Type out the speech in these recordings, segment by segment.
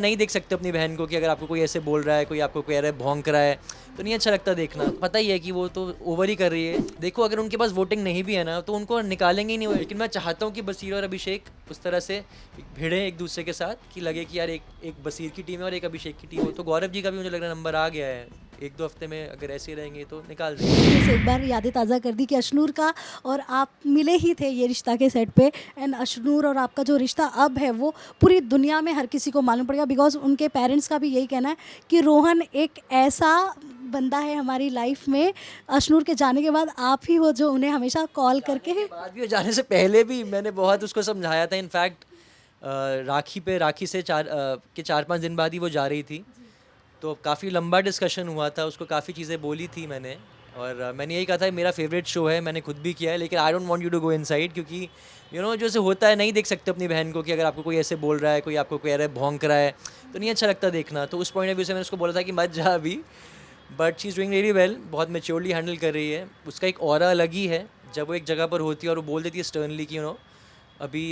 नहीं देख सकते अपनी बहन को कि अगर आपको कोई ऐसे बोल रहा है, कोई आपको कह रहा है, भौंक रहा है, तो नहीं अच्छा लगता देखना। पता ही है कि वो तो ओवर ही कर रही है। देखो अगर उनके पास वोटिंग नहीं भी है ना तो उनको निकालेंगे ही नहीं वो। लेकिन मैं चाहता हूँ कि बसीर और अभिषेक उस तरह से भिड़े एक दूसरे के साथ कि लगे कि यार एक एक बसीर की टीम है और एक अभिषेक की टीम है। तो गौरव जी का भी मुझे लग रहा है नंबर आ गया है। एक दो हफ्ते में अगर ऐसे ही रहेंगे तो निकाल देंगे। बस एक बार यादें ताज़ा कर दी कि अशनूर का और आप मिले ही थे ये रिश्ता के सेट पे। एंड अशनूर और आपका जो रिश्ता अब है वो पूरी दुनिया में हर किसी को मालूम पड़ेगा, बिकॉज उनके पेरेंट्स का भी यही कहना है कि रोहन एक ऐसा बंदा है हमारी लाइफ में, अशनूर के जाने के बाद आप ही हो जो उन्हें हमेशा कॉल करके। बाद भी और जाने से पहले भी मैंने बहुत उसको समझाया था। इनफैक्ट राखी से के 4-5 दिन बाद ही वो जा रही थी, तो काफ़ी लंबा डिस्कशन हुआ था। उसको काफ़ी चीज़ें बोली थी मैंने, और मैंने यही कहा था मेरा फेवरेट शो है, मैंने खुद भी किया है, लेकिन I don't want you to go inside, क्योंकि जैसे होता है नहीं देख सकते अपनी बहन को कि अगर आपको कोई ऐसे बोल रहा है, कोई आपको कह रहा है, भौंक रहा है, तो नहीं अच्छा लगता देखना। तो उस पॉइंट ऑफ व्यू से मैंने उसको बोला था कि मत जा अभी। But she is doing very well, बहुत मेच्योरली हैंडल कर रही है। उसका एक ऑरा अलग ही है जब वो एक जगह पर होती है और वो बोल देती है स्टर्नली कि अभी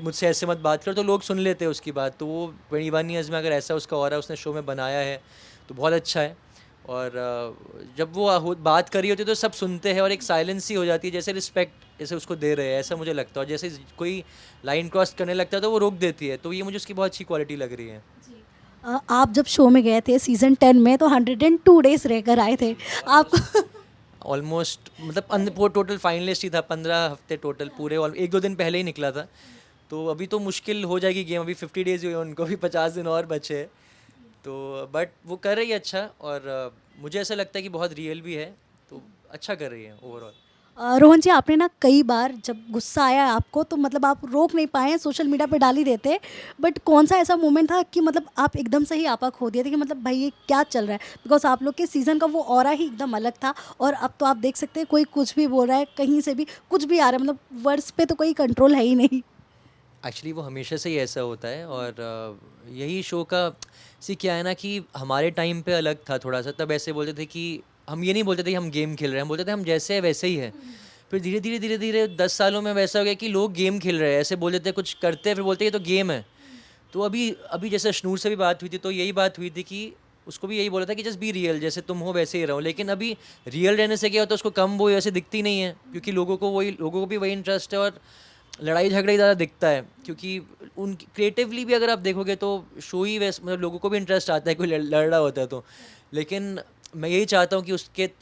मुझसे ऐसे मत बात कर, तो लोग सुन लेते हैं उसकी बात। तो वो 21 ईयर्स में अगर ऐसा उसका ऑरा उसने शो में बनाया है तो बहुत अच्छा है। और जब वो बात कर रही होती है तो सब सुनते हैं और एक साइलेंस ही हो जाती है, जैसे रिस्पेक्ट जैसे उसको दे रहे हैं, ऐसा मुझे लगता है। और जैसे कोई लाइन क्रॉस करने लगता है तो वो रोक देती है, तो ये मुझे उसकी बहुत अच्छी क्वालिटी लग रही है। आप जब शो में गए थे सीज़न 10 में तो 102 डेज रहकर आए थे आप। ऑलमोस्ट मतलब वो टोटल फाइनलिस्ट ही था, 15 हफ्ते टोटल पूरे, और 1-2 दिन पहले ही निकला था। तो अभी तो मुश्किल हो जाएगी गेम, अभी 50 डेज हुए उनको, भी 50 दिन और बचे हैं। तो बट वो कर रही है अच्छा, और मुझे ऐसा लगता है कि बहुत रियल भी है, तो अच्छा कर रही है ओवरऑल। रोहन जी, आपने ना कई बार जब गुस्सा आया आपको तो मतलब आप रोक नहीं पाए हैं, सोशल मीडिया पे डाल ही देते, बट कौन सा ऐसा मोमेंट था कि मतलब आप एकदम से ही आपा खो दिए थे कि मतलब भाई ये क्या चल रहा है, बिकॉज आप लोग के सीज़न का वो ऑरा ही एकदम अलग था। और अब तो आप देख सकते हैं कोई कुछ भी बोल रहा है, कहीं से भी कुछ भी आ रहा है, मतलब वर्ड्स पे तो कोई कंट्रोल है ही नहीं। एक्चुअली वो हमेशा से ही ऐसा होता है, और यही शो का सी क्या है ना कि हमारे टाइम पे अलग था थोड़ा सा। तब ऐसे बोलते थे कि हम ये नहीं बोलते थे कि हम गेम खेल रहे हैं, हम बोलते थे हम जैसे है वैसे ही है। फिर धीरे धीरे धीरे धीरे 10 सालों में वैसा हो गया कि लोग गेम खेल रहे हैं, ऐसे बोल देते हैं, कुछ करते हैं फिर बोलते हैं ये तो गेम है। तो अभी अभी जैसे अशनूर से भी बात हुई थी तो यही बात हुई थी कि उसको भी यही बोला था कि जस्ट बी रियल, जैसे तुम हो वैसे ही रहो। लेकिन अभी रियल रहने से क्या होता है, उसको कम वो वैसे दिखती नहीं है, क्योंकि लोगों को भी वही इंटरेस्ट है, और लड़ाई झगड़ा ही ज़्यादा दिखता है। क्योंकि उन क्रिएटिवली भी अगर आप देखोगे तो शो ही वैसे, मतलब लोगों को भी इंटरेस्ट आता है कोई लड़ रहा होता है तो। लेकिन मैं यही चाहता हूँ कि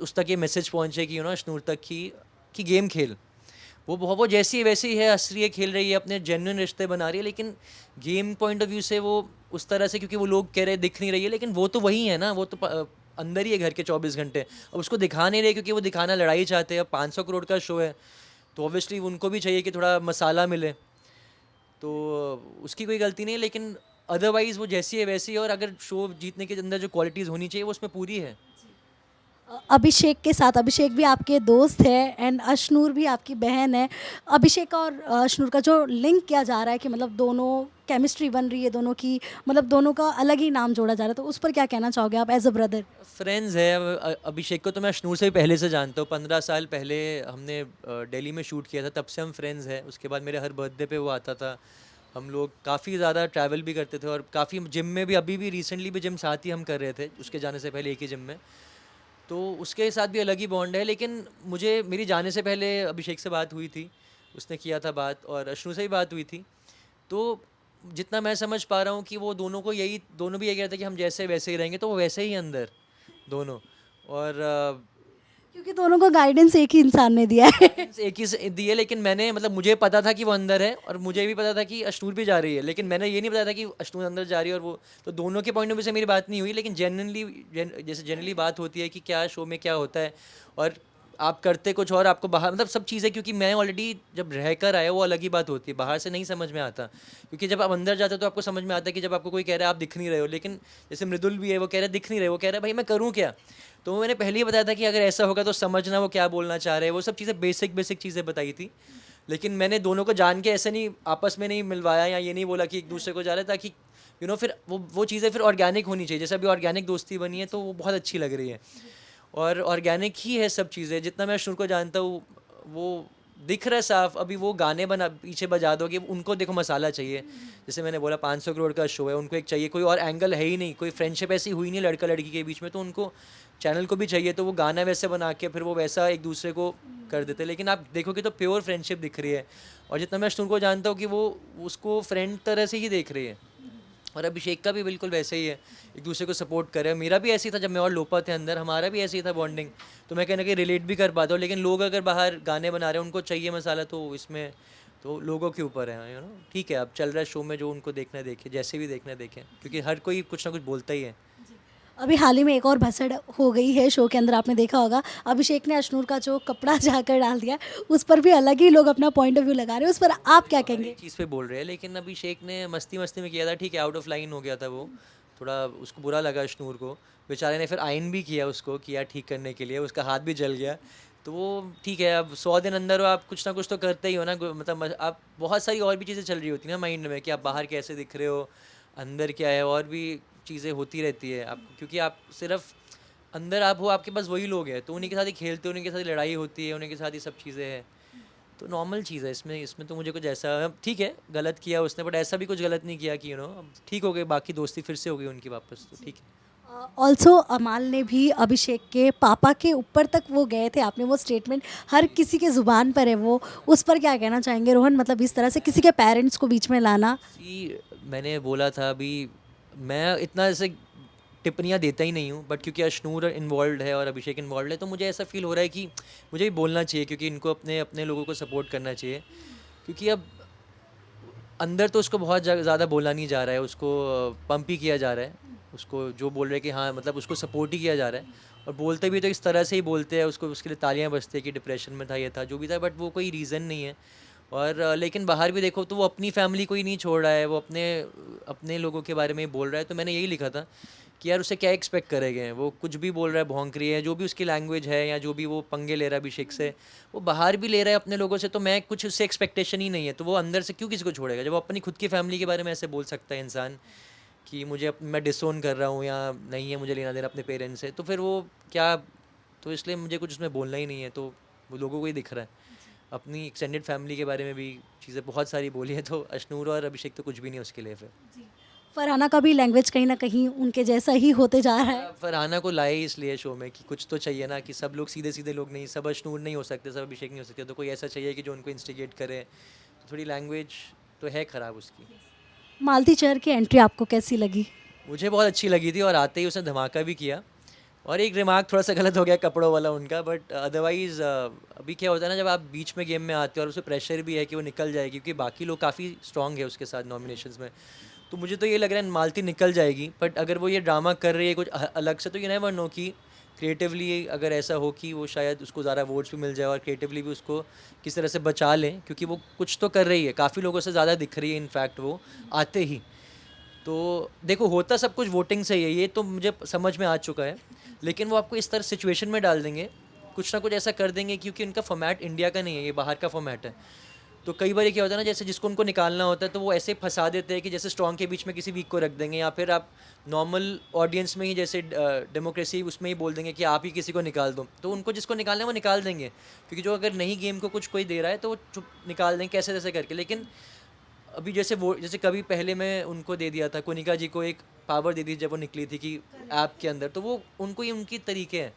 उस तक ये मैसेज पहुँचे कि अशनूर तक कि गेम खेल, वो जैसी है वैसी ही है, हंस रही है, खेल रही है, अपने जेन्युइन रिश्ते बना रही है। लेकिन गेम पॉइंट ऑफ व्यू से वो उस तरह से, क्योंकि वो लोग कह रहे हैं दिख नहीं रही है, लेकिन वो तो वही है ना, वो तो अंदर ही है घर के 24 घंटे। अब उसको दिखा नहीं रहे क्योंकि वो दिखाना लड़ाई चाहते हैं। अब 500 करोड़ का शो है तो ऑब्वियसली उनको भी चाहिए कि थोड़ा मसाला मिले, तो उसकी कोई गलती नहीं है। लेकिन अदरवाइज़ वो जैसी है वैसी है, और अगर शो जीतने के अंदर जो क्वालिटीज़ होनी चाहिए वो उसमें पूरी है। अभिषेक के साथ, अभिषेक भी आपके दोस्त है एंड अशनूर भी आपकी बहन है। अभिषेक और अशनूर का जो लिंक किया जा रहा है कि मतलब दोनों केमिस्ट्री बन रही है दोनों की, मतलब दोनों का अलग ही नाम जोड़ा जा रहा है, तो उस पर क्या कहना चाहोगे आप एज अ ब्रदर? फ्रेंड्स है। अब अभिषेक को तो मैं अशनूर से भी पहले से जानता हूँ, 15 साल पहले हमने दिल्ली में शूट किया था, तब से हम फ्रेंड्स हैं। उसके बाद मेरे हर बर्थडे पे वो आता था, हम लोग काफ़ी ज़्यादा ट्रैवल भी करते थे, और काफ़ी जिम में भी, अभी भी रिसेंटली भी जिम साथ ही हम कर रहे थे, उसके जाने से पहले एक ही जिम में। तो उसके साथ भी अलग ही बॉन्ड है। लेकिन मुझे मेरी जाने से पहले अभिषेक से बात हुई थी, उसने किया था बात, और अशनू से भी बात हुई थी। तो जितना मैं समझ पा रहा हूँ कि वो दोनों भी यही कहते हैं कि हम जैसे वैसे ही रहेंगे, तो वो वैसे ही अंदर दोनों। और क्योंकि दोनों को गाइडेंस एक ही इंसान ने दिया है। एक ही दी है, लेकिन मैंने मतलब मुझे पता था कि वो अंदर है, और मुझे भी पता था कि अशनूर भी जा रही है, लेकिन मैंने ये नहीं पता था कि अशनूर अंदर जा रही है। और वो तो दोनों के पॉइंट ऑफ व्यू से मेरी बात नहीं हुई, लेकिन जैसे जनरली बात होती है कि क्या शो में क्या होता है, और आप करते कुछ और, आपको बाहर मतलब सब चीज़ें, क्योंकि मैं ऑलरेडी जब रह कर आया वो अलग ही बात होती है, बाहर से नहीं समझ में आता। क्योंकि जब आप अंदर जाते हो तो आपको समझ में आता है कि जब आपको कोई कह रहा है आप दिख नहीं रहे हो, लेकिन जैसे मृदुल भी है, वो कह रहा है दिख नहीं रहे, वो कह रहा है भाई मैं करूँ क्या। तो मैंने पहले ही बताया था कि अगर ऐसा होगा तो समझना वो क्या बोलना चाह रहे हैं, वो सब चीज़ें बेसिक चीज़ें बताई थी। लेकिन मैंने दोनों को जान के ऐसे नहीं आपस में नहीं मिलवाया, या ये नहीं बोला कि एक दूसरे को जा रहा है, ताकि फिर वो चीज़ें फिर ऑर्गेनिक होनी चाहिए। जैसे अभी ऑर्गेनिक दोस्ती बनी है तो वो बहुत अच्छी लग रही है, और ऑर्गेनिक ही है सब चीज़ें। जितना मैं अशनूर को जानता हूँ, वो दिख रहा है साफ। अभी वो गाने बना पीछे बजा दोगे, उनको देखो मसाला चाहिए। जैसे मैंने बोला 500 करोड़ का शो है, उनको एक चाहिए, कोई और एंगल है ही नहीं, कोई फ्रेंडशिप ऐसी हुई नहीं लड़का लड़की के बीच में, तो उनको चैनल को भी चाहिए, तो वो गाना वैसे बना के फिर वो वैसा एक दूसरे को कर देते। लेकिन आप देखोगे तो प्योर फ्रेंडशिप दिख रही है। और जितना मैं अश्नूर को जानता हूँ कि वो उसको फ्रेंड तरह से ही देख रही है, और अभिषेक का भी बिल्कुल वैसे ही है, एक दूसरे को सपोर्ट करे। मेरा भी ऐसे ही था जब मैं और लोपा थे अंदर, हमारा भी ऐसे ही था बॉन्डिंग। तो मैं कहना कि रिलेट भी कर पाता हूँ। लेकिन लोग अगर बाहर गाने बना रहे हैं, उनको चाहिए मसाला, तो इसमें तो लोगों के ऊपर है, ठीक है, अब चल रहा है शो में, जो उनको देखना है देखें, जैसे भी देखना है देखें, क्योंकि हर कोई कुछ ना कुछ बोलता ही है। अभी हाल ही में एक और भसड़ हो गई है शो के अंदर, आपने देखा होगा अभिषेक ने अश्नूर का जो कपड़ा जाकर डाल दिया, उस पर भी अलग ही लोग अपना पॉइंट ऑफ व्यू लगा रहे हैं, उस पर आप क्या कहेंगे? चीज़ पे बोल रहे हैं, लेकिन अभिषेक ने मस्ती मस्ती में किया था, ठीक है, आउट ऑफ लाइन हो गया था वो, थोड़ा उसको बुरा लगा अश्नूर को, बेचारे ने फिर आइन भी किया उसको, किया ठीक करने के लिए, उसका हाथ भी जल गया। तो वो ठीक है, अब 100 दिन अंदर हो, आप कुछ ना कुछ तो करते ही हो ना, मतलब आप बहुत सारी और भी चीज़ें चल रही होती हैं ना माइंड में, कि आप बाहर कैसे दिख रहे हो, अंदर क्या है, और भी चीज़ें होती रहती है आप, क्योंकि आप सिर्फ अंदर आप हो, आपके पास वही लोग हैं, तो उन्हीं के साथ ही खेलते हो, उन्हीं के साथ ही लड़ाई होती है, उन्हीं के साथ ही सब चीज़ें हैं। तो नॉर्मल चीज़ है इसमें, इसमें तो मुझे कुछ ऐसा, ठीक है गलत किया उसने, बट ऐसा भी कुछ गलत नहीं किया कि अब ठीक हो गए, बाकी दोस्ती फिर से हो गई उनकी वापस, तो ठीक है। ऑल्सो अमाल ने भी अभिषेक के पापा के ऊपर तक वो गए थे, आपने वो स्टेटमेंट हर किसी के ज़ुबान पर है वो, उस पर क्या कहना चाहेंगे रोहन? मतलब इस तरह से किसी के पेरेंट्स को बीच में लाना। मैंने बोला था अभी, मैं इतना ऐसे टिप्पणियाँ देता ही नहीं हूँ, बट क्योंकि अश्नूर इन्वॉल्व है और अभिषेक इन्वॉल्व है, तो मुझे ऐसा फील हो रहा है कि मुझे भी बोलना चाहिए, क्योंकि इनको अपने अपने लोगों को सपोर्ट करना चाहिए। क्योंकि अब अंदर तो उसको बहुत ज़्यादा बोला नहीं जा रहा है, उसको पंप ही किया जा रहा है, उसको जो बोल रहे हैं कि हाँ, मतलब उसको सपोर्ट ही किया जा रहा है, और बोलते भी तो इस तरह से ही बोलते हैं उसको, उसके लिए तालियां बजती है कि डिप्रेशन में था, ये था, जो भी था, बट वो कोई रीज़न नहीं है। और लेकिन बाहर भी देखो तो वो अपनी फैमिली को ही नहीं छोड़ रहा है, वो अपने अपने लोगों के बारे में ही बोल रहा है। तो मैंने यही लिखा था कि यार उसे क्या एक्सपेक्ट करेंगे, वो कुछ भी बोल रहा है, भौंकरी है, जो भी उसकी लैंग्वेज है, या जो भी वो पंगे ले रहा है अभिषेक से, वो बाहर भी ले रहा है अपने लोगों से, तो मैं कुछ उससे एक्सपेक्टेशन ही नहीं है, तो वो अंदर से क्यों किसी को छोड़ेगा, जब वो अपनी खुद की फैमिली के बारे में ऐसे बोल सकता है इंसान कि मैं डिसोन कर रहा हूँ, या नहीं है मुझे लेना देना अपने पेरेंट्स से, तो फिर वो क्या, तो इसलिए मुझे कुछ उसमें बोलना ही नहीं है। तो वो लोगों को ही दिख रहा है, अपनी एक्सटेंडेड फैमिली के बारे में भी चीज़ें बहुत सारी बोली है, तो अश्नूर और अभिषेक तो कुछ भी नहीं उसके लिए फिर। फरहाना का भी लैंग्वेज कहीं ना कहीं उनके जैसा ही होते जा रहा है। फरहाना को लाए इसलिए शो में कि कुछ तो चाहिए ना, कि सब लोग सीधे सीधे लोग नहीं, सब अश्नूर नहीं हो सकते, सब अभिषेक नहीं हो सकते, तो कोई ऐसा चाहिए कि जो उनको इंस्टिगेट करे, तो थोड़ी लैंग्वेज तो है ख़राब उसकी। मालती चहर की एंट्री आपको कैसी लगी? मुझे बहुत अच्छी लगी थी, और आते ही उसने धमाका भी किया, और एक रिमार्क थोड़ा सा गलत हो गया कपड़ों वाला उनका, बट अदरवाइज़ अभी क्या होता है ना, जब आप बीच में गेम में आते हो और उसे प्रेशर भी है कि वो निकल जाएगी, क्योंकि बाकी लोग काफ़ी स्ट्रॉन्ग है उसके साथ नॉमिनेशंस में, तो मुझे तो ये लग रहा है मालती निकल जाएगी। बट अगर वो ये ड्रामा कर रही है कुछ अलग से, तो ये नेवर नो कि क्रिएटिवली अगर ऐसा हो कि वो शायद उसको ज़्यादा वोट्स भी मिल जाए, और क्रिएटिवली भी उसको किस तरह से बचा लें, क्योंकि वो कुछ तो कर रही है, काफ़ी लोगों से ज़्यादा दिख रही है इनफैक्ट वो आते ही। तो देखो, होता सब कुछ वोटिंग से ही है, ये तो मुझे समझ में आ चुका है, लेकिन वो आपको इस तरह सिचुएशन में डाल देंगे, कुछ ना कुछ ऐसा कर देंगे, क्योंकि उनका फॉर्मेट इंडिया का नहीं है, ये बाहर का फॉर्मेट है। तो कई बार ये क्या होता है ना, जैसे जिसको उनको निकालना होता है, तो वो ऐसे फंसा देते हैं कि जैसे स्ट्रॉन्ग के बीच में किसी वीक को रख देंगे, या फिर आप नॉर्मल ऑडियंस में ही, जैसे डेमोक्रेसी उसमें ही बोल देंगे कि आप ही किसी को निकाल दो, तो उनको जिसको निकालना है वो निकाल देंगे, क्योंकि जो अगर नहीं गेम को कुछ कोई दे रहा है, तो वो चुप निकाल देंगे कैसे जैसे करके। लेकिन अभी जैसे वो, जैसे कभी पहले मैं उनको दे दिया था, कोनिका जी को एक पावर दे दी जब वो निकली थी कि ऐप के अंदर, तो वो उनको ही उनकी तरीके हैं।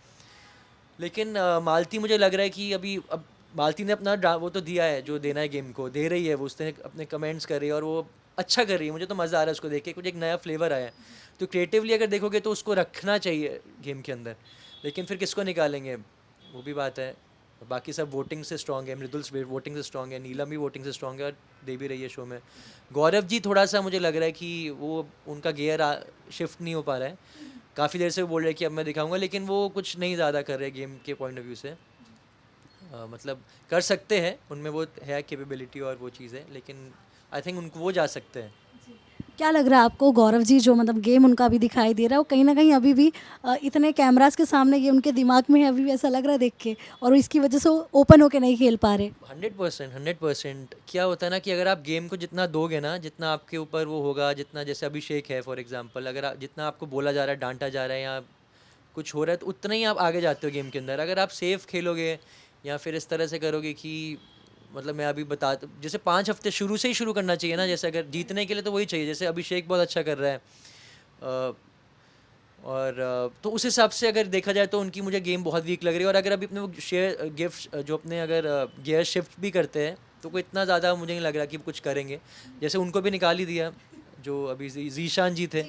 लेकिन मालती मुझे लग रहा है कि अभी अब मालती ने अपना वो तो दिया है, जो देना है गेम को दे रही है, वो उसने अपने कमेंट्स कर रही है, और वो अच्छा कर रही है, मुझे तो मज़ा आ रहा है उसको देख के, कुछ एक नया फ्लेवर आया है। तो क्रिएटिवली अगर देखोगे तो उसको रखना चाहिए गेम के अंदर, लेकिन फिर किसको निकालेंगे, वो भी बात है। बाकी सब वोटिंग से स्ट्रांग है, मृदुल वोटिंग से स्ट्रांग है, नीलम भी वोटिंग से स्ट्रांग है, और दे भी रही है शो में। गौरव जी थोड़ा सा मुझे लग रहा है कि वो उनका गियर शिफ्ट नहीं हो पा रहा है, काफ़ी देर से वो बोल रहे हैं कि अब मैं दिखाऊंगा, लेकिन वो कुछ नहीं ज़्यादा कर रहे गेम के पॉइंट ऑफ व्यू से। मतलब कर सकते हैं, उनमें वो है कैपेबिलिटी और वो चीज़ है, लेकिन आई थिंक उनको वो जा सकते हैं। क्या लग रहा है आपको गौरव जी, जो मतलब गेम उनका अभी दिखाई दे रहा है, वो कहीं ना कहीं अभी भी इतने कैमरास के सामने ये उनके दिमाग में है अभी भी, ऐसा लग रहा है देख के, और इसकी वजह से वो ओपन होके नहीं खेल पा रहे? 100%। क्या होता है ना कि अगर आप गेम को जितना दोगे ना, जितना आपके ऊपर वो होगा, जितना जैसे अभिषेक है फॉर एग्जांपल, अगर जितना आपको बोला जा रहा है, डांटा जा रहा है, या कुछ हो रहा है, तो उतना ही आप आगे जाते हो गेम के अंदर। अगर आप सेफ खेलोगे, या फिर इस तरह से करोगे कि मतलब मैं अभी बता, जैसे 5 हफ्ते शुरू से ही शुरू करना चाहिए ना, जैसे अगर जीतने के लिए तो वही चाहिए, जैसे अभिषेक बहुत अच्छा कर रहा है। अ, और तो उस हिसाब से अगर देखा जाए तो उनकी मुझे गेम बहुत वीक लग रही है। और अगर अभी अपने वो शेयर गिफ्ट जो अपने अगर गियर शिफ्ट भी करते हैं तो कोई इतना ज़्यादा मुझे नहीं लग रहा कि वो कुछ करेंगे। जैसे उनको भी निकाल ही दिया, जो अभी जीशान जी थे,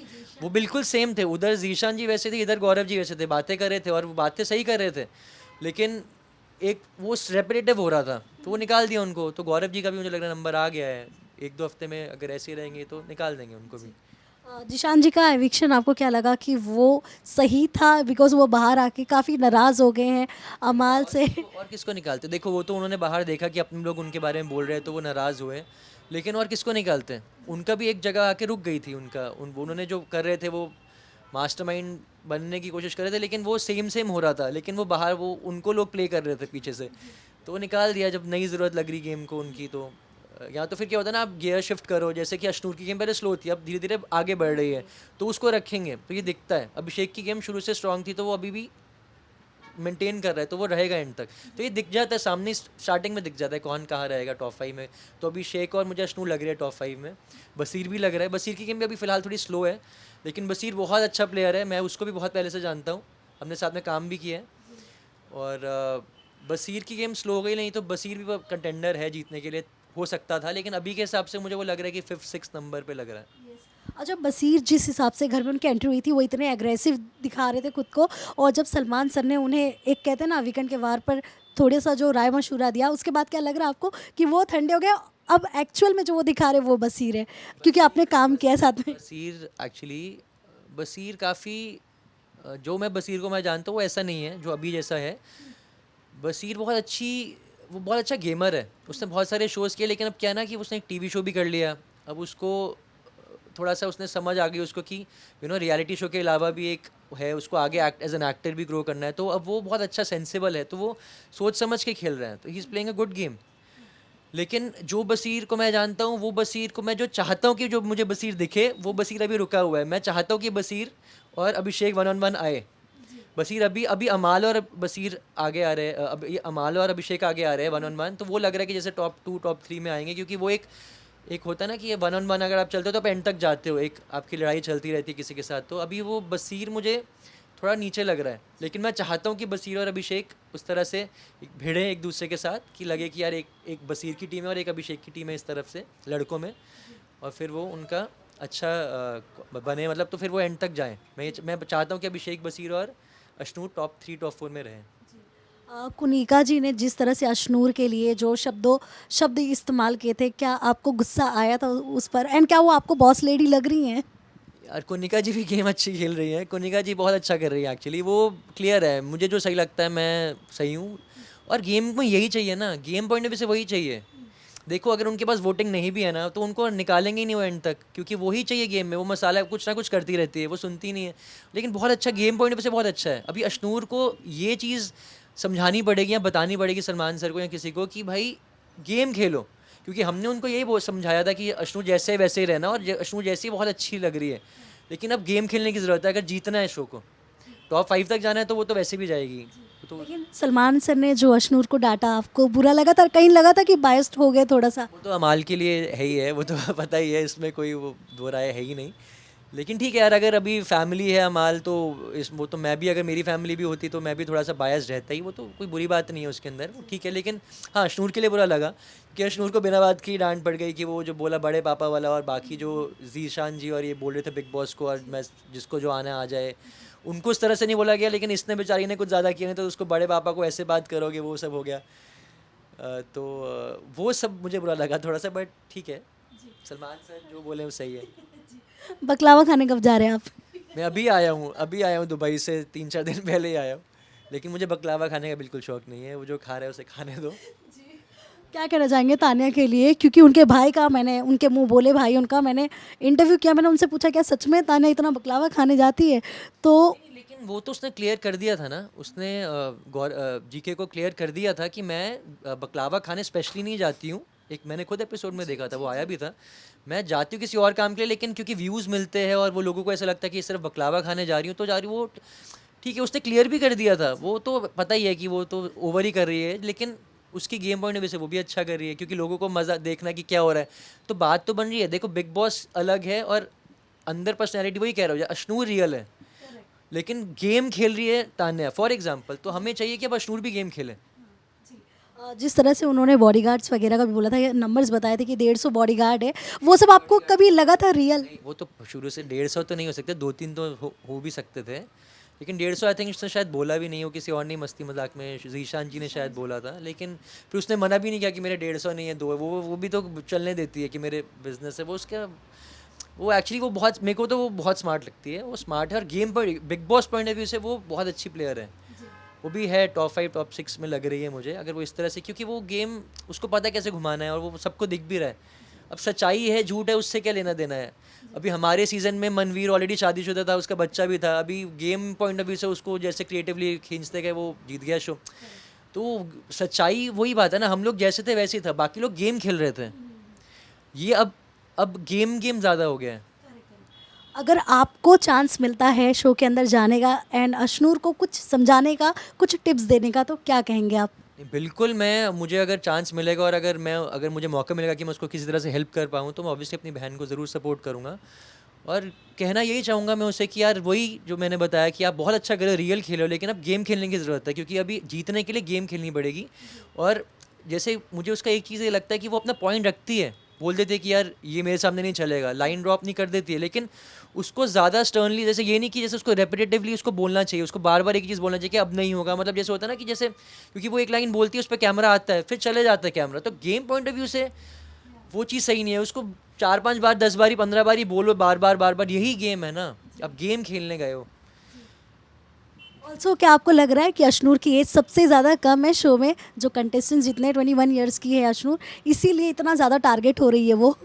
वो बिल्कुल सेम थे। उधर जीशान जी वैसे थे, इधर गौरव जी वैसे थे, बातें कर रहे थे और वो बातें सही कर रहे थे, लेकिन एक वो रेपिटेटिव हो रहा था तो वो निकाल दिया उनको। तो गौरव जी का भी मुझे लग रहा है नंबर आ गया है, 1-2 हफ्ते में अगर ऐसे ही रहेंगे तो निकाल देंगे उनको भी। जिशान जी का एविक्शन आपको क्या लगा कि वो सही था? बिकॉज वो बाहर आके काफ़ी नाराज़ हो गए हैं अमाल से। और किसको निकालते? देखो वो तो उन्होंने बाहर देखा कि अपने लोग उनके बारे में बोल रहे हैं तो वो नाराज़ हुए, लेकिन और किसको निकालते? उनका भी एक जगह आके रुक गई थी उनका, उन्होंने जो कर रहे थे वो मास्टरमाइंड बनने की कोशिश कर रहे थे, लेकिन वो सेम सेम हो रहा था, लेकिन वो बाहर वो उनको लोग प्ले कर रहे थे पीछे से, तो वो निकाल दिया जब नई ज़रूरत लग रही गेम को उनकी। तो या तो फिर क्या होता है ना, आप गियर शिफ्ट करो, जैसे कि अशनूर की गेम पहले स्लो थी, अब धीरे धीरे आगे बढ़ रही है, तो उसको रखेंगे तो ये दिखता है। अभिषेक की गेम शुरू से स्ट्रांग थी तो वो अभी भी मेंटेन कर रहा है, तो वो रहेगा एंड तक। तो ये दिख जाता है सामने, स्टार्टिंग में दिख जाता है कौन कहाँ रहेगा टॉप 5 में। तो अभी शेख और मुझे अशनू लग रही है टॉप 5 में, बसीर भी लग रहा है। बसीर की गेम भी अभी फ़िलहाल थोड़ी स्लो है, लेकिन बसीर बहुत अच्छा प्लेयर है, मैं उसको भी बहुत पहले से जानता हूँ, हमने साथ में काम भी किया है। और बसीर की गेम स्लो हो गई, नहीं तो बसीर भी कंटेंडर है जीतने के लिए, हो सकता था, लेकिन अभी के हिसाब से मुझे वो लग रहा है कि 5th-6th नंबर पे लग रहा है। अच्छा, बसीर जिस हिसाब से घर में उनकी एंट्री हुई थी वो इतने एग्रेसिव दिखा रहे थे खुद को, और जब सलमान सर ने उन्हें एक कहते हैं ना वीकेंड के वार पर थोड़ा सा जो राय मशूरा दिया, उसके बाद क्या लग रहा है आपको कि वो ठंडे हो गए? अब एक्चुअल में जो वो दिखा रहे वो बसीर है, क्योंकि आपने काम किया है साथ में। बसीर एक्चुअली, बसीर काफ़ी, जो मैं बसीर को मैं जानता हूँ वो ऐसा नहीं है जो अभी जैसा है। बसीर बहुत अच्छी, वो बहुत अच्छा गेमर है, उसने बहुत सारे शोज़ किए, लेकिन अब क्या है ना कि उसने एक टीवी शो भी कर लिया। अब उसको थोड़ा सा उसने समझ आ गई उसको कि रियलिटी शो के अलावा भी एक है, उसको आगे एक्ट एज एन एक्टर भी ग्रो करना है, तो अब वो बहुत अच्छा सेंसिबल है, तो वो सोच समझ के खेल रहे हैं, तो he is playing a good game. लेकिन जो बसीर को मैं जानता हूँ, वो बसीर को मैं जो चाहता हूँ कि जो मुझे बसीर दिखे, वो बसीर अभी रुका हुआ है। मैं चाहता हूँ कि बसीर और अभिषेक 1-on-1 आए। बसीर अभी अभी अमाल और बसीर आगे आ रहे हैं, अब ये अमाल और अभिषेक आगे आ रहे हैं 1-on-1, तो वो लग रहा है कि जैसे टॉप 2 टॉप 3 में आएंगे, क्योंकि वो एक एक होता है ना कि ये 1-on-1 अगर आप चलते हो तो आप एंड तक जाते हो, एक आपकी लड़ाई चलती रहती है किसी के साथ। तो अभी वो बसीर मुझे थोड़ा नीचे लग रहा है, लेकिन मैं चाहता हूँ कि बसीर और अभिषेक उस तरह से भिड़े एक दूसरे के साथ, कि लगे कि यार एक एक बसीर की टीम है और एक अभिषेक की टीम है, इस तरफ से लड़कों में, और फिर वो उनका अच्छा बने, मतलब तो फिर वो एंड तक जाएं। मैं चाहता हूँ कि अभिषेक, बसीर और अशनूर टॉप 3 टॉप 4 में रहें। कुनिका जी ने जिस तरह से अशनूर के लिए जो शब्द इस्तेमाल किए थे, क्या आपको गुस्सा आया था उस पर? एंड क्या वो आपको बॉस लेडी लग रही हैं? यार कुनिका जी भी गेम अच्छी खेल रही है, कुनिका जी बहुत अच्छा कर रही है एक्चुअली, वो क्लियर है, मुझे जो सही लगता है मैं सही हूँ। और गेम में यही चाहिए ना, गेम पॉइंट ऑफ व्यू से वही चाहिए। देखो अगर उनके पास वोटिंग नहीं भी है ना, तो उनको निकालेंगे ही नहीं वो एंड तक, क्योंकि वही चाहिए गेम में, वो मसाला कुछ ना कुछ करती रहती है, वो सुनती नहीं है। लेकिन बहुत अच्छा गेम पॉइंट ऑफ व्यू से बहुत अच्छा है। अभी अशनूर को ये चीज़ समझानी पड़ेगी या बतानी पड़ेगी सलमान सर को या किसी को, कि भाई गेम खेलो, क्योंकि हमने उनको यही बहुत समझाया था कि अशनूर जैसे वैसे ही रहना, और अशनूर जैसी बहुत अच्छी लग रही है, लेकिन अब गेम खेलने की ज़रूरत है। अगर जीतना है शो को, टॉप 5 तक जाना है, तो वो तो वैसे भी जाएगी। तो लेकिन सलमान सर ने जो अशनूर को डांटा, आपको बुरा लगा था? कहीं लगा था कि बायस्ड हो गए थोड़ा सा? वो तो अमाल के लिए है ही है, वो तो पता ही है, इसमें कोई वो दो राय है ही नहीं। लेकिन ठीक है यार, अगर अभी फैमिली है अमाल, तो इस वो तो मैं भी, अगर मेरी फैमिली भी होती तो मैं भी थोड़ा सा बायस रहता ही, वो तो कोई बुरी बात नहीं है उसके अंदर, वो ठीक है। लेकिन हाँ, अशनूर के लिए बुरा लगा कि अशनूर को बिना बात की डांट पड़ गई, कि वो जो बोला बड़े पापा वाला, और बाकी जो जीशान जी और ये बोल रहे थे बिग बॉस को, और मैं जिसको जो आना आ जाए, उनको इस तरह से नहीं बोला गया, लेकिन इसने बेचारी ने कुछ ज़्यादा किया, नहीं तो उसको बड़े पापा को ऐसे बात करोगे, वो सब हो गया। तो वो सब मुझे बुरा लगा थोड़ा सा, बट ठीक है, सलमान सर जो बोले वो सही है। बकलावा खाने कब जा रहे हैं आप? मैं अभी आया हूँ दुबई से, 3-4 दिन पहले ही आया हूँ, लेकिन मुझे बकलावा खाने का बिल्कुल शौक नहीं है, वो जो खा रहा है उसे खाने दो। क्या कहना चाहेंगे तानिया के लिए, क्योंकि उनके भाई का, मैंने उनके मुंह बोले भाई उनका मैंने इंटरव्यू किया, मैंने उनसे पूछा क्या सच में तानिया इतना बकलावा खाने जाती है? तो नहीं, लेकिन वो तो उसने क्लियर कर दिया था ना, उसने जीके को क्लियर कर दिया था कि मैं बकलावा खाने स्पेशली नहीं जाती हूँ। एक मैंने खुद एपिसोड में देखा था, वो आया भी था, मैं जाती हूँ किसी और काम के लिए, लेकिन क्योंकि व्यूज़ मिलते हैं और वो लोगों को ऐसा लगता है कि सिर्फ बकलावा खाने जा रही हूँ तो जा रही हूँ, वो ठीक है, उसने क्लियर भी कर दिया था। वो तो पता ही है कि वो तो ओवर ही कर रही है, लेकिन उसकी गेम पॉइंट ऑफ व्यू से वो भी अच्छा कर रही है, क्योंकि लोगों को मज़ा देखना कि क्या हो रहा है। तो बात तो बन रही है, देखो बिग बॉस अलग है और अंदर पर्सनैलिटी वही कह रहा हूँ, अश्नूर रियल है, लेकिन गेम खेल रही है तान्या फॉर एग्जाम्पल। तो हमें चाहिए कि अब अश्नूर भी गेम खेले। जिस तरह से उन्होंने बॉडीगार्ड्स वगैरह का भी बोला था, ये नंबर्स बताए थे कि 150 बॉडीगार्ड है, वो सब आपको कभी लगा था रियल? नहीं, वो तो शुरू से 150 तो नहीं हो सकते, 2-3 तो हो भी सकते थे, लेकिन 150 आई थिंक उसने शायद बोला भी नहीं हो, किसी और ने मस्ती मजाक में जीशान जी ने शायद बोला था, लेकिन फिर उसने मना भी नहीं किया कि मेरे 150 नहीं है, 2 है। वो भी तो चलने देती है कि मेरे बिजनेस है वो, उसका वो एक्चुअली वो बहुत, मेरे को तो वो बहुत स्मार्ट लगती है, वो स्मार्ट है, और गेम पर big boss point of view से वो बहुत अच्छी प्लेयर है। वो भी है टॉप 5 टॉप 6 में लग रही है मुझे, अगर वो इस तरह से, क्योंकि वो गेम उसको पता है कैसे घुमाना है और वो सबको दिख भी रहा है। अब सच्चाई है झूठ है उससे क्या लेना देना है। अभी हमारे सीज़न में मनवीर ऑलरेडी शादीशुदा था, उसका बच्चा भी था, अभी गेम पॉइंट ऑफ व्यू से उसको जैसे क्रिएटिवली खींचते गए वो जीत गया शो। तो सच्चाई वही बात है ना, हम लोग जैसे थे वैसे ही था, बाकी लोग गेम खेल रहे थे। ये अब गेम ज़्यादा हो गया है। अगर आपको चांस मिलता है शो के अंदर जाने का एंड अश्नूर को कुछ समझाने का, कुछ टिप्स देने का, तो क्या कहेंगे आप? बिल्कुल, मुझे अगर चांस मिलेगा और अगर मुझे मौका मिलेगा कि मैं उसको किसी तरह से हेल्प कर पाऊँ, तो मैं ऑब्वियसली अपनी बहन को ज़रूर सपोर्ट करूँगा। और कहना यही चाहूँगा मैं उसे कि यार वही जो मैंने बताया कि आप बहुत अच्छा करो, रियल खेलो, लेकिन अब गेम खेलने की ज़रूरत है, क्योंकि अभी जीतने के लिए गेम खेलनी पड़ेगी। और जैसे मुझे उसका एक चीज़ ये लगता है कि वो अपना पॉइंट रखती है, बोल देती है कि यार ये मेरे सामने नहीं चलेगा, लाइन ड्रॉप नहीं कर देती है, लेकिन उसको ज़्यादा स्टर्नली, जैसे ये नहीं कि जैसे उसको रेपिटेटिवली उसको बोलना चाहिए, उसको बार बार एक चीज़ बोलना चाहिए कि अब नहीं होगा, मतलब जैसे होता है ना कि जैसे, क्योंकि वो एक लाइन बोलती है उस पर कैमरा आता है फिर चले जाता है कैमरा, तो गेम पॉइंट ऑफ व्यू से वो चीज़ सही नहीं है। उसको 4-5 बार 10 बारी 15 बारी बोलो, बार बार, यही गेम है ना, अब गेम खेलने गए हो। ऑल्सो क्या आपको लग रहा है कि अश्नूर की एज सबसे ज़्यादा कम है शो में? जो कंटेस्टेंट्स जितने 21 ईयर्स की है अश्नूर, इसीलिए इतना ज़्यादा टारगेट हो रही है वो?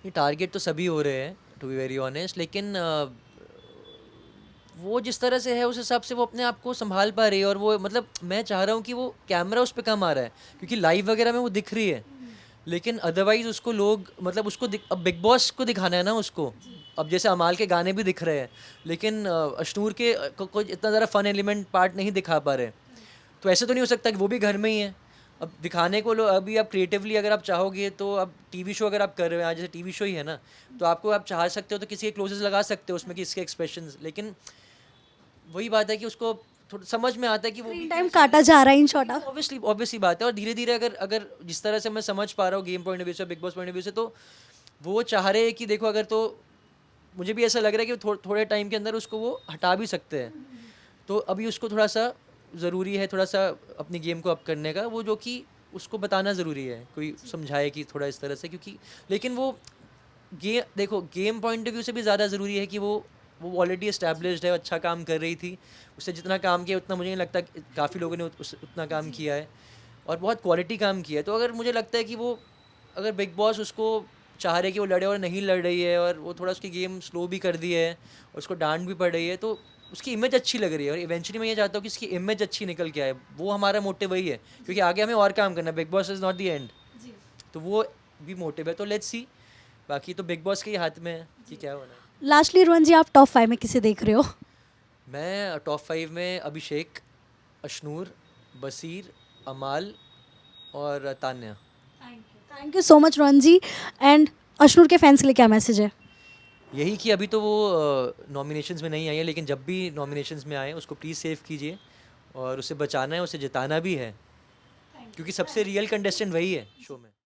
ये टारगेट तो सभी हो रहे हैं टू बी वेरी ऑनेस्ट, लेकिन वो जिस तरह से है उस हिसाब से वो अपने आप को संभाल पा रही है, और वो मतलब मैं चाह रहा हूँ कि वो कैमरा उस पर कम आ रहा है, क्योंकि लाइव वगैरह में वो दिख रही है, लेकिन अदरवाइज उसको लोग मतलब अब बिग बॉस को दिखाना है ना उसको। अब जैसे अमाल के गाने भी दिख रहे हैं, लेकिन अश्नूर के कोई इतना ज़्यादा फन एलिमेंट पार्ट नहीं दिखा पा रहे। तो ऐसे तो नहीं हो सकता कि वो भी घर में ही है। अब दिखाने को लो, अभी आप क्रिएटिवली अगर आप चाहोगे तो अब टीवी शो अगर आप कर रहे हो, आज जैसे टीवी शो ही है ना, तो आप चाह सकते हो तो किसी के क्लोजेस लगा सकते हो उसमें कि इसके एक्सप्रेशंस, लेकिन वही बात है कि उसको थोड़ा समझ में आता है कि वो स्क्रीन टाइम काटा जा रहा है इन शॉर्ट। ऑब्वियसली बात है। और धीरे धीरे अगर अगर जिस तरह से मैं समझ पा रहा हूँ गेम पॉइंट ऑफ व्यू से, big boss point of view से, तो वो चाह रहे हैं कि देखो, अगर तो मुझे भी ऐसा लग रहा है कि थोड़े टाइम के अंदर उसको वो हटा भी सकते हैं। तो अभी उसको थोड़ा सा ज़रूरी है, थोड़ा सा अपनी गेम को अप करने का, वो जो कि उसको बताना ज़रूरी है, कोई समझाए कि थोड़ा इस तरह से, क्योंकि लेकिन वो देखो गेम पॉइंट ऑफ व्यू से भी ज़्यादा ज़रूरी है कि वो ऑलरेडी एस्टैब्लिश्ड है, अच्छा काम कर रही थी, उससे जितना काम किया उतना मुझे नहीं लगता काफ़ी लोगों ने उतना काम किया है, और बहुत क्वालिटी काम किया है। तो अगर मुझे लगता है कि वो, अगर बिग बॉस उसको चाह रहे कि वो लड़े और नहीं लड़ रही है, और वो थोड़ा उसकी गेम स्लो भी कर दी है और उसको डांट भी पड़ रही है, तो उसकी इमेज अच्छी लग रही है, और इवेंचुअली मैं ये चाहता हूँ कि इसकी इमेज अच्छी निकल के आए। वो हमारा मोटिव वही है, क्योंकि आगे हमें और काम करना है, big boss is not the end. तो वो भी मोटिव है, तो लेट्स सी। बाकी तो बिग बॉस के ही हाथ में है कि क्या होना है। लास्टली रोहन जी, आप टॉप 5 में किसे देख रहे हो? मैं टॉप 5 में अभिषेक, अश्नूर, बसीर, अमाल और Tanya. Thank you so much Rohan ji. And Ashnoor के फैंस के लिए क्या मैसेज है? यही कि अभी तो वो नॉमिनेशंस में नहीं आई है, लेकिन जब भी नॉमिनेशंस में आए उसको प्लीज़ सेव कीजिए, और उसे बचाना है, उसे जिताना भी है, क्योंकि सबसे रियल कंटेस्टेंट वही है शो में।